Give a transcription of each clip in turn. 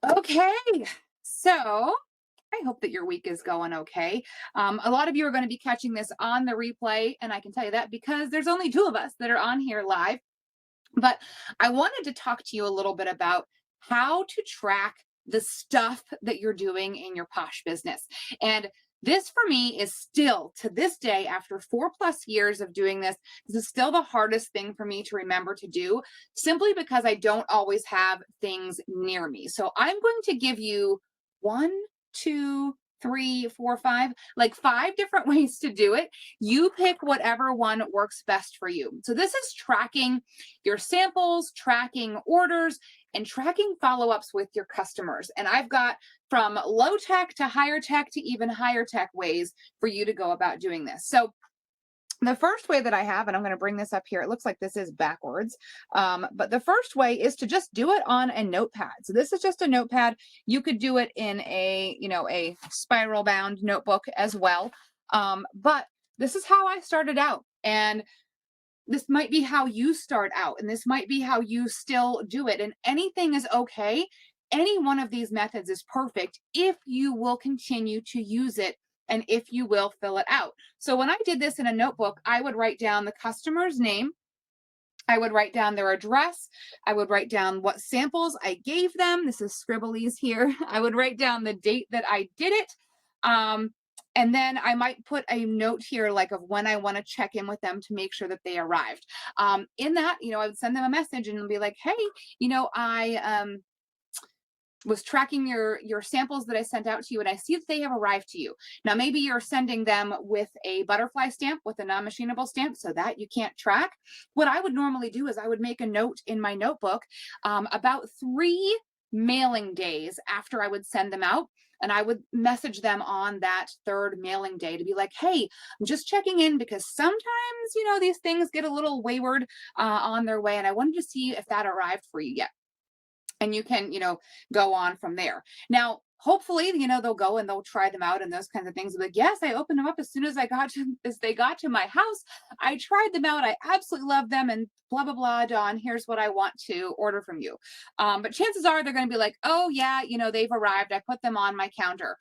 Okay, so I hope that your week is going okay. A lot of you are going to be catching this on the replay, and I can tell you that because there's only two of us that are on here live. But I wanted to talk to you a little bit about how to track the stuff that you're doing in your Posh business. And this for me is still to this day, after 4+ years of doing this is still the hardest thing for me to remember to do, simply because I don't always have things near me. So I'm going to give you one, two, three, four, five, like five different ways to do it. You pick whatever one works best for you. So this is tracking your samples, tracking orders, and tracking follow-ups with your customers. And I've got from low tech to higher tech to even higher tech ways for you to go about doing this. So the first way that I have, and I'm going to bring this up here, it looks like this is backwards, but the first way is to just do it on a notepad. So this is just a notepad. You could do it in a spiral bound notebook as well. But this is how I started out. And this might be how you start out, and this might be how you still do it. And anything is okay. Any one of these methods is perfect if you will continue to use it and if you will fill it out. So when I did this in a notebook, I would write down the customer's name. I would write down their address. I would write down what samples I gave them. This is scribblies here. I would write down the date that I did it. And then I might put a note here, like of when I want to check in with them to make sure that they arrived. In that, I would send them a message and be like, hey, I was tracking your samples that I sent out to you, and I see that they have arrived to you. Now, maybe you're sending them with a butterfly stamp, with a non-machinable stamp, so that you can't track. What I would normally do is I would make a note in my notebook about 3 mailing days after I would send them out. And I would message them on that third mailing day to be like, hey, I'm just checking in because sometimes, these things get a little wayward on their way. And I wanted to see if that arrived for you yet. And you can, go on from there. Now, hopefully, they'll go and they'll try them out and those kinds of things. Like, yes, I opened them up as soon as they got to my house. I tried them out. I absolutely love them, and blah, blah, blah, Dawn, here's what I want to order from you. But chances are they're going to be like, oh yeah, they've arrived. I put them on my counter.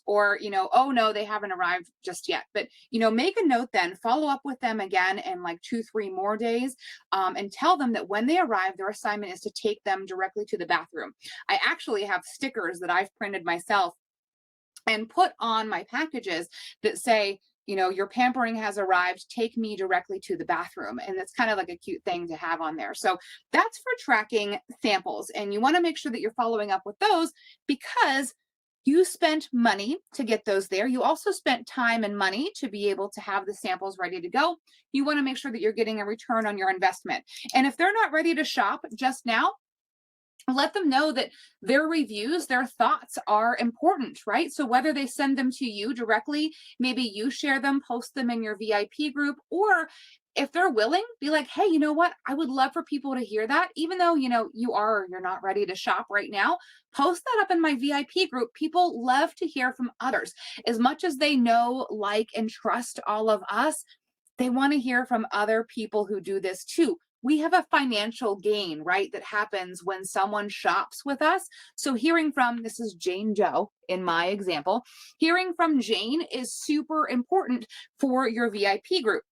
Or, oh no, they haven't arrived just yet. But, make a note then, follow up with them again in like 2, 3 more days, and tell them that when they arrive, their assignment is to take them directly to the bathroom. I actually have stickers that I've printed myself and put on my packages that say, your pampering has arrived, take me directly to the bathroom. And that's kind of like a cute thing to have on there. So that's for tracking samples. And you want to make sure that you're following up with those because you spent money to get those there. You also spent time and money to be able to have the samples ready to go. You want to make sure that you're getting a return on your investment. And if they're not ready to shop just now, let them know that their reviews, their thoughts are important, right? So whether they send them to you directly, maybe you share them, post them in your VIP group, or if they're willing, be like, hey, you know what? I would love for people to hear that. Even though, you're not ready to shop right now, post that up in my VIP group. People love to hear from others. As much as they know, like, and trust all of us, they want to hear from other people who do this too. We have a financial gain, right, that happens when someone shops with us. So this is Jane Joe in my example, hearing from Jane is super important for your VIP group.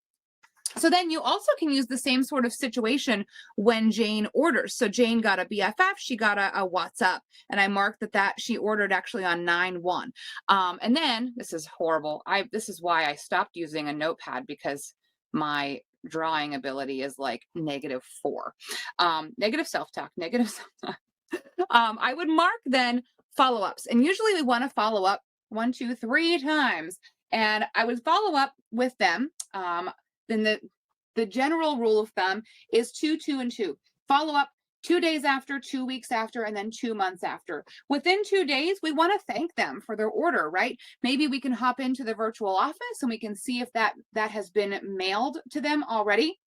So then you also can use the same sort of situation when Jane orders. So Jane got a BFF, she got a WhatsApp, and I marked that she ordered actually on 9/1. And then this is horrible. This is why I stopped using a notepad, because my drawing ability is like -4. Negative self-talk, negative self-talk. I would mark then follow-ups. And usually we want to follow up 1, 2, 3 times. And I would follow up with them. Then the general rule of thumb is 2, 2, and 2. Follow up 2 days after, 2 weeks after, and then 2 months after. Within 2 days, we want to thank them for their order, right? Maybe we can hop into the virtual office and we can see if that has been mailed to them already.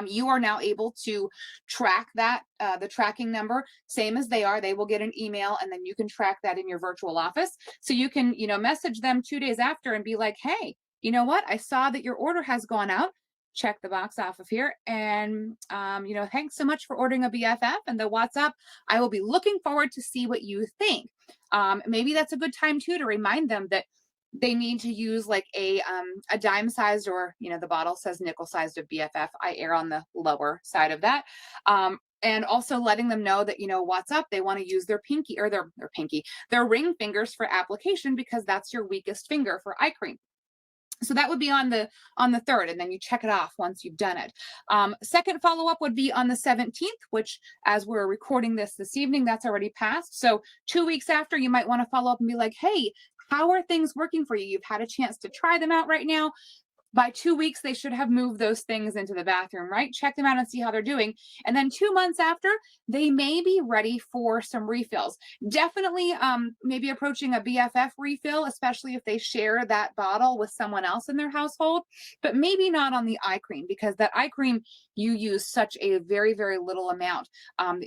You are now able to track that, the tracking number, same as they are. They will get an email, and then you can track that in your virtual office. So you can, message them 2 days after and be like, hey, you know what? I saw that your order has gone out. check the box off of here. And, thanks so much for ordering a BFF and the WhatsApp. I will be looking forward to see what you think. Maybe that's a good time too to remind them that they need to use like a dime sized, or the bottle says nickel sized of BFF. I err on the lower side of that. And also letting them know that what's up, they want to use their pinky, or their ring fingers for application, because that's your weakest finger for eye cream. So that would be on the 3rd, and then you check it off once you've done it. Second follow-up would be on the 17th, which, as we're recording this evening, that's already passed. So 2 weeks after, you might want to follow up and be like, hey, how are things working for you? You've had a chance to try them out right now. By 2 weeks, they should have moved those things into the bathroom, right? Check them out and see how they're doing. And then 2 months after, they may be ready for some refills. Definitely maybe approaching a BFF refill, especially if they share that bottle with someone else in their household, but maybe not on the eye cream, because that eye cream, you use such a very, very little amount.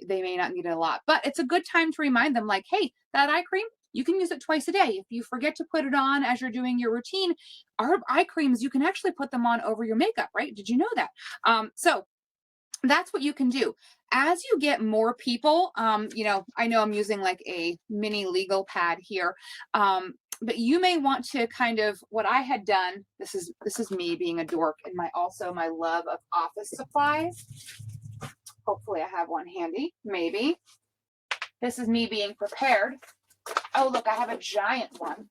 They may not need it a lot, but it's a good time to remind them like, hey, that eye cream, you can use it twice a day. If you forget to put it on as you're doing your routine, our eye creams, you can actually put them on over your makeup, right? Did you know that? So that's what you can do. As you get more people, I know I'm using like a mini legal pad here, but you may want to kind of, what I had done, this is me being a dork, and my love of office supplies. Hopefully I have one handy, maybe. This is me being prepared. Oh, look, I have a giant one.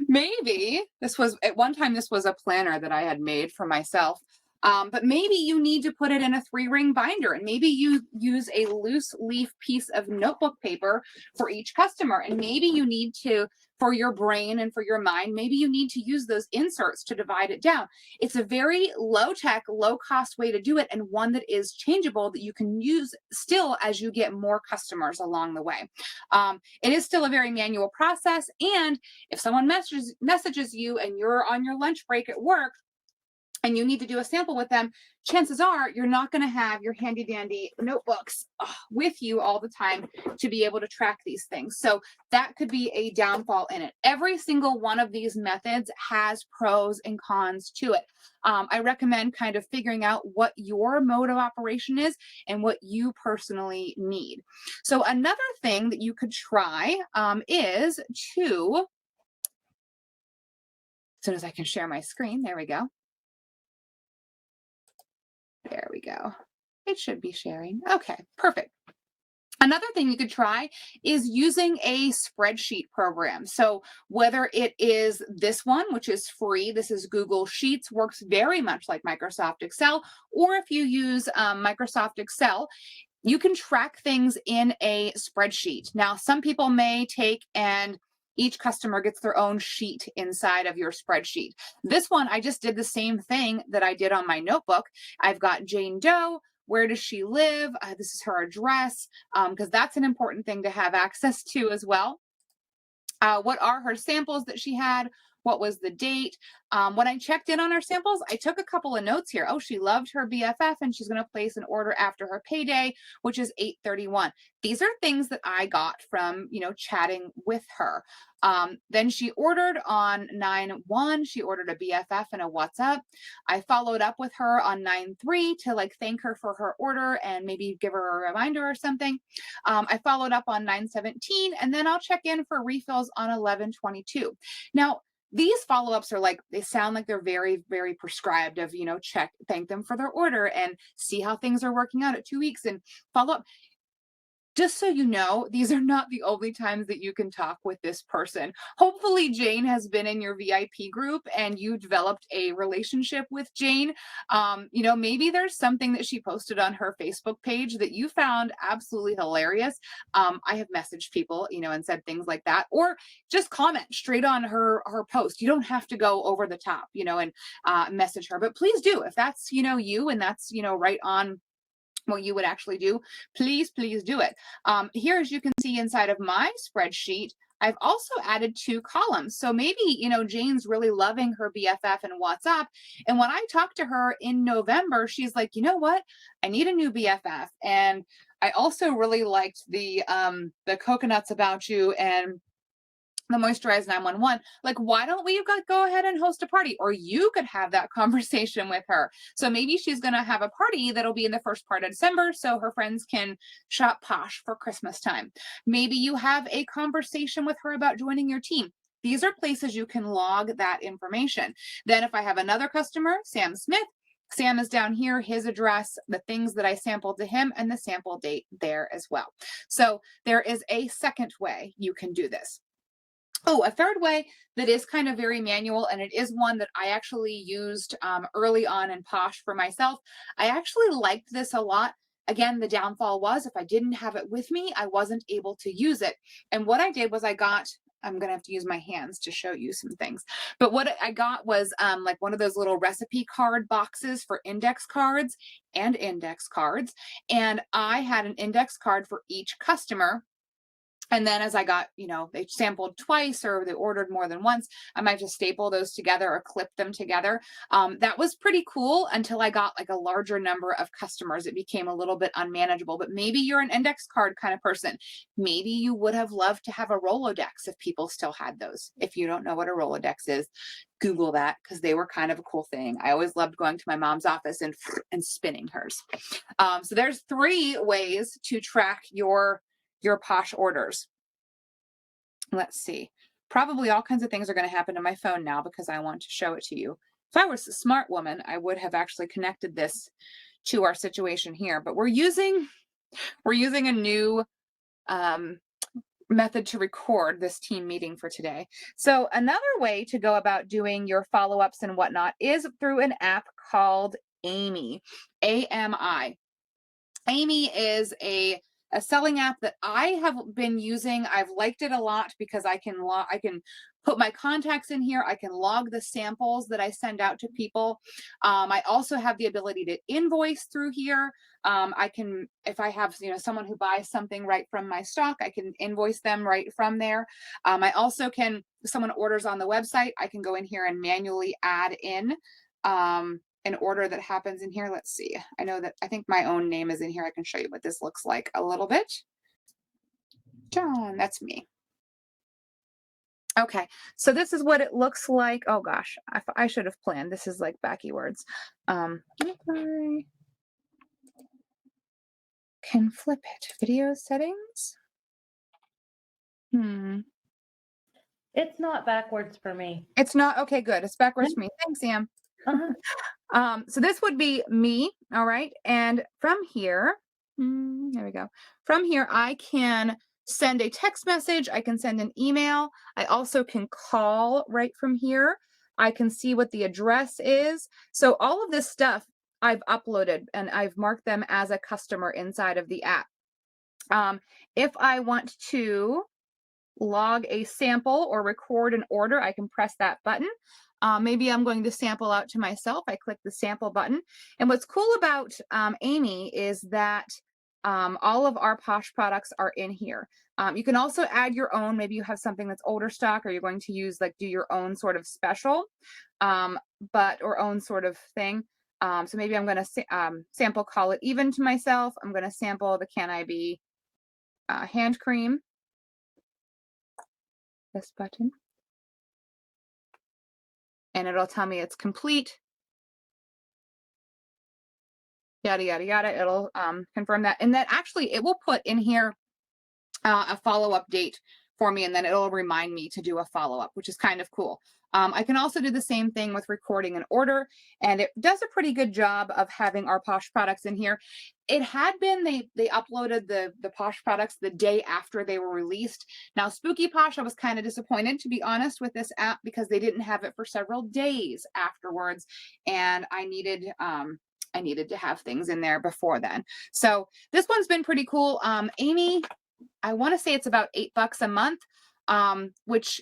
Maybe at one time, this was a planner that I had made for myself. But maybe you need to put it in a 3-ring binder, and maybe you use a loose leaf piece of notebook paper for each customer. And maybe you need to, for your brain and for your mind, maybe you need to use those inserts to divide it down. It's a very low tech, low cost way to do it, and one that is changeable, that you can use still as you get more customers along the way. It is still a very manual process. And if someone messages you and you're on your lunch break at work, and you need to do a sample with them, chances are you're not going to have your handy dandy notebooks with you all the time to be able to track these things. So that could be a downfall in it. Every single one of these methods has pros and cons to it. I recommend kind of figuring out what your mode of operation is and what you personally need. So another thing that you could try is to, as soon as I can share my screen, there we go. There we go. It should be sharing. Okay, perfect. Another thing you could try is using a spreadsheet program. So whether it is this one, which is free, this is Google Sheets, works very much like Microsoft Excel, or if you use Microsoft Excel, you can track things in a spreadsheet. Now, some people may take and each customer gets their own sheet inside of your spreadsheet. This one, I just did the same thing that I did on my notebook. I've got Jane Doe. Where does she live? This is her address, because that's an important thing to have access to as well. What are her samples that she had? What was the date? When I checked in on her samples, I took a couple of notes here. Oh, she loved her BFF and she's going to place an order after her payday, which is 8/31. These are things that I got from, chatting with her. Then she ordered on 9/1. She ordered a BFF and a WhatsApp. I followed up with her on 9/3 to like thank her for her order and maybe give her a reminder or something. I followed up on 9/17, and then I'll check in for refills on 11/22. Now, these follow-ups are like, they sound like they're very, very prescribed of, thank them for their order and see how things are working out at 2 weeks and follow up. Just so you know, these are not the only times that you can talk with this person. Hopefully Jane has been in your VIP group and you developed a relationship with Jane. Maybe there's something that she posted on her Facebook page that you found absolutely hilarious. I have messaged people, and said things like that, or just comment straight on her post. You don't have to go over the top, and message her, but please do. If that's, you, and that's, right on what you would actually do, please do it. Here, as you can see inside of my spreadsheet, I've also added 2 columns. So maybe, Jane's really loving her BFF and WhatsApp. And when I talked to her in November, she's like, you know what? I need a new BFF. And I also really liked the coconuts about you and the Moisturize 911. Like, why don't we go ahead and host a party? Or you could have that conversation with her. So maybe she's going to have a party that'll be in the first part of December so her friends can shop Posh for Christmas time. Maybe you have a conversation with her about joining your team. These are places you can log that information. Then if I have another customer, Sam Smith, Sam is down here, his address, the things that I sampled to him, and the sample date there as well. So there is a second way you can do this. Oh, a third way that is kind of very manual, and it is one that I actually used early on in Posh for myself. I actually liked this a lot. Again, the downfall was if I didn't have it with me, I wasn't able to use it. And what I did was I'm going to have to use my hands to show you some things. But what I got was like one of those little recipe card boxes for index cards and index cards. And I had an index card for each customer. And then as I got, they sampled twice or they ordered more than once, I might just staple those together or clip them together. That was pretty cool until I got like a larger number of customers. It became a little bit unmanageable, but maybe you're an index card kind of person. Maybe you would have loved to have a Rolodex if people still had those. If you don't know what a Rolodex is, Google that because they were kind of a cool thing. I always loved going to my mom's office and spinning hers. So there's 3 ways to track your Posh orders. Let's see. Probably all kinds of things are going to happen to my phone now because I want to show it to you. If I was a smart woman, I would have actually connected this to our situation here, but we're using a new method to record this team meeting for today. So another way to go about doing your follow-ups and whatnot is through an app called Amy, AMI. Amy is a selling app that I have been using. I've liked it a lot because I can put my contacts in here. I can log the samples that I send out to people. I also have the ability to invoice through here. I can, if I have someone who buys something right from my stock, I can invoice them right from there. I also can, if someone orders on the website, I can go in here and manually add in an order that happens in here. Let's see. I think my own name is in here. I can show you what this looks like a little bit. John, that's me. Okay, so this is what it looks like. Oh gosh, I should have planned. This is like backy words. If I can flip it. Video settings. It's not backwards for me. It's not? Okay, good. It's backwards for me. Thanks, Sam. So this would be me, all right? And from here, there we go. From here, I can send a text message. I can send an email. I also can call right from here. I can see what the address is. So all of this stuff I've uploaded and I've marked them as a customer inside of the app. If I want to log a sample or record an order, I can press that button. Maybe I'm going to sample out to myself. I click the sample button. And what's cool about Amy is that all of our Posh products are in here. You can also add your own. Maybe you have something that's older stock or you're going to do your own sort of special, or own sort of thing. So maybe I'm going to sample Call It Even to myself. I'm going to sample the Can I Be hand cream. This button. And it'll tell me it's complete. Yada, yada, yada. It'll confirm that. And then actually it will put in here a follow-up date for me, and then it'll remind me to do a follow-up, which is kind of cool. I can also do the same thing with recording an order, and it does a pretty good job of having our Posh products in here. It had been, they uploaded the Posh products the day after they were released. Now, Spooky Posh, I was kind of disappointed, to be honest, with this app because they didn't have it for several days afterwards, and I needed to have things in there before then. So this one's been pretty cool. Amy, I want to say it's about $8 a month, which,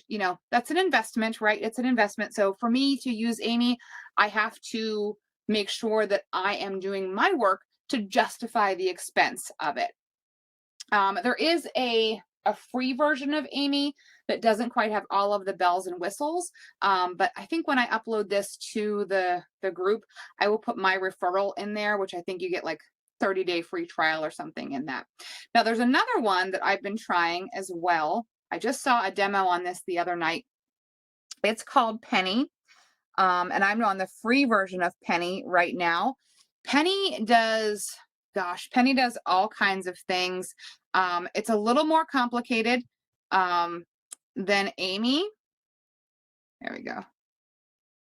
that's an investment, right? It's an investment. So for me to use Amy, I have to make sure that I am doing my work to justify the expense of it. There is a free version of Amy that doesn't quite have all of the bells and whistles. But I think when I upload this to the group, I will put my referral in there, which I think you get like 30-day free trial or something in that. Now there's another one that I've been trying as well. I just saw a demo on this the other night. It's called Penny. And I'm on the free version of Penny right now. Penny does, Penny does all kinds of things. It's a little more complicated than Amy. There we go.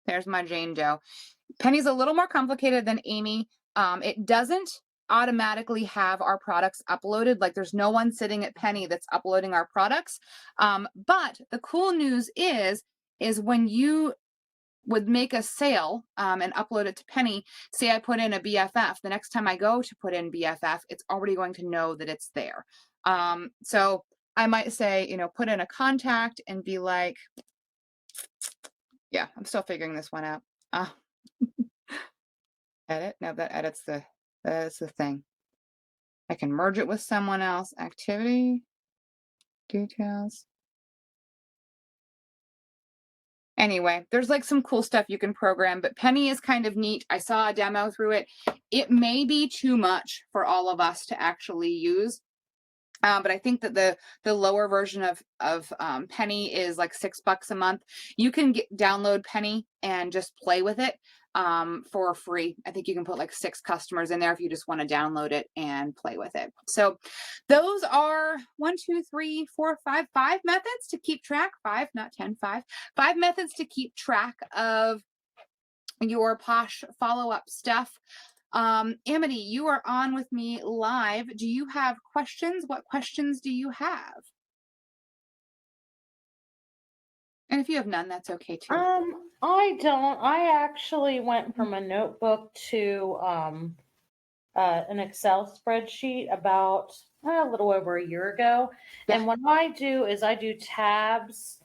There's my Jane Doe. Penny's a little more complicated than Amy. It doesn't automatically have our products uploaded. Like there's no one sitting at Penny that's uploading our products. But the cool news is when you would make a sale and upload it to Penny, say I put in a BFF, the next time I go to put in BFF, it's already going to know that it's there. So I might say, put in a contact and be like, yeah, I'm still figuring this one out. Edit? No, that's the thing. I can merge it with someone else. Activity, details. Anyway, there's like some cool stuff you can program, but Penny is kind of neat. I saw a demo through it. It may be too much for all of us to actually use. But I think that the lower version of Penny is like $6 a month. You can download Penny and just play with it for free. I think you can put like 6 customers in there if you just want to download it and play with it. So those are 1, 2, 3, 4, 5 methods to keep track. 5, not 10, 5 methods to keep track of your Posh follow-up stuff. Amity, you are on with me live. Do you have questions? What questions do you have? And if you have none, that's okay too. I don't. I actually went from a notebook to an Excel spreadsheet about a little over a year ago. Yeah. And what I do is I do tabs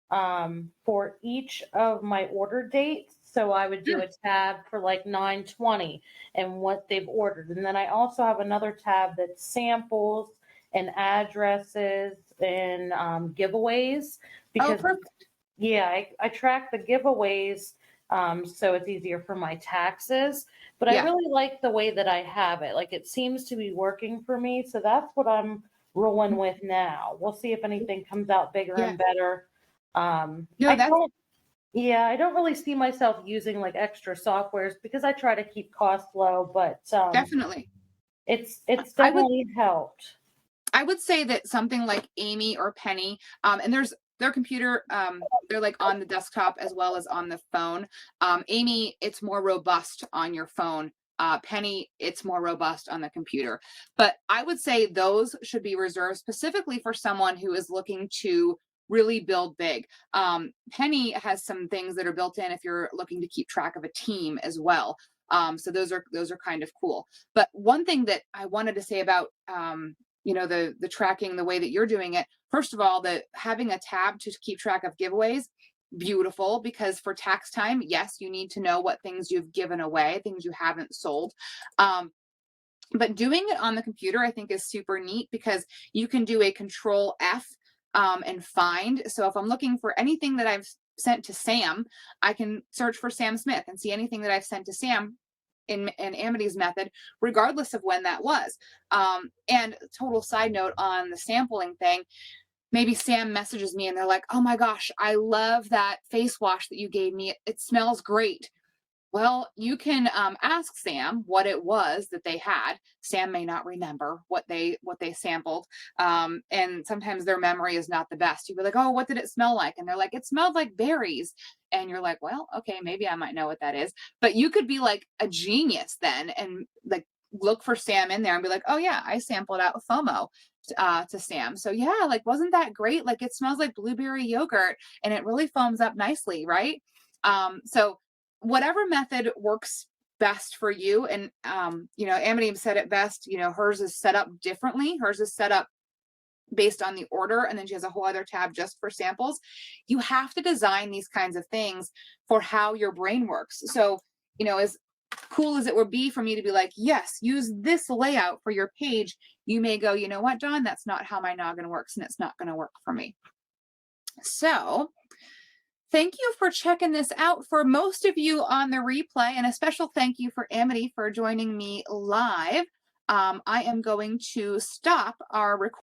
for each of my order dates. So I would do a tab for like 9/20 and what they've ordered. And then I also have another tab that's samples and addresses and giveaways. Because perfect. yeah, I track the giveaways so it's easier for my taxes. But I really like the way that I have it. Like it seems to be working for me. So that's what I'm rolling with now. We'll see if anything comes out bigger and better. I don't really see myself using like extra softwares because I try to keep costs low, but definitely. It's definitely helped. I would say that something like Amy or Penny, and their computer, they're like on the desktop as well as on the phone. Amy, it's more robust on your phone. Penny, it's more robust on the computer. But I would say those should be reserved specifically for someone who is looking to really build big. Penny has some things that are built in if you're looking to keep track of a team as well. So those are kind of cool. But one thing that I wanted to say about the tracking, the way that you're doing it, first of all, the having a tab to keep track of giveaways, beautiful, because for tax time, yes, you need to know what things you've given away, things you haven't sold. But doing it on the computer, I think, is super neat because you can do a Control F and find. So if I'm looking for anything that I've sent to Sam, I can search for Sam Smith and see anything that I've sent to Sam in Amity's method, regardless of when that was. And total side note on the sampling thing, maybe Sam messages me and they're like, oh my gosh, I love that face wash that you gave me. It smells great. Well, you can ask Sam what it was that they had. Sam may not remember what they sampled, and sometimes their memory is not the best. You'd be like, "Oh, what did it smell like?" And they're like, "It smelled like berries." And you're like, "Well, okay, maybe I might know what that is." But you could be like a genius then, and like look for Sam in there and be like, "Oh yeah, I sampled out FOMO." To Sam. So yeah, like wasn't that great? Like it smells like blueberry yogurt and it really foams up nicely, right? So whatever method works best for you. And, Amity said it best, hers is set up differently. Hers is set up based on the order. And then she has a whole other tab just for samples. You have to design these kinds of things for how your brain works. So, as cool as it would be for me to be like, yes, use this layout for your page, you may go, you know what, Dawn, that's not how my noggin works and it's not going to work for me. So thank you for checking this out. For most of you on the replay, and a special thank you for Amity for joining me live. I am going to stop our recording.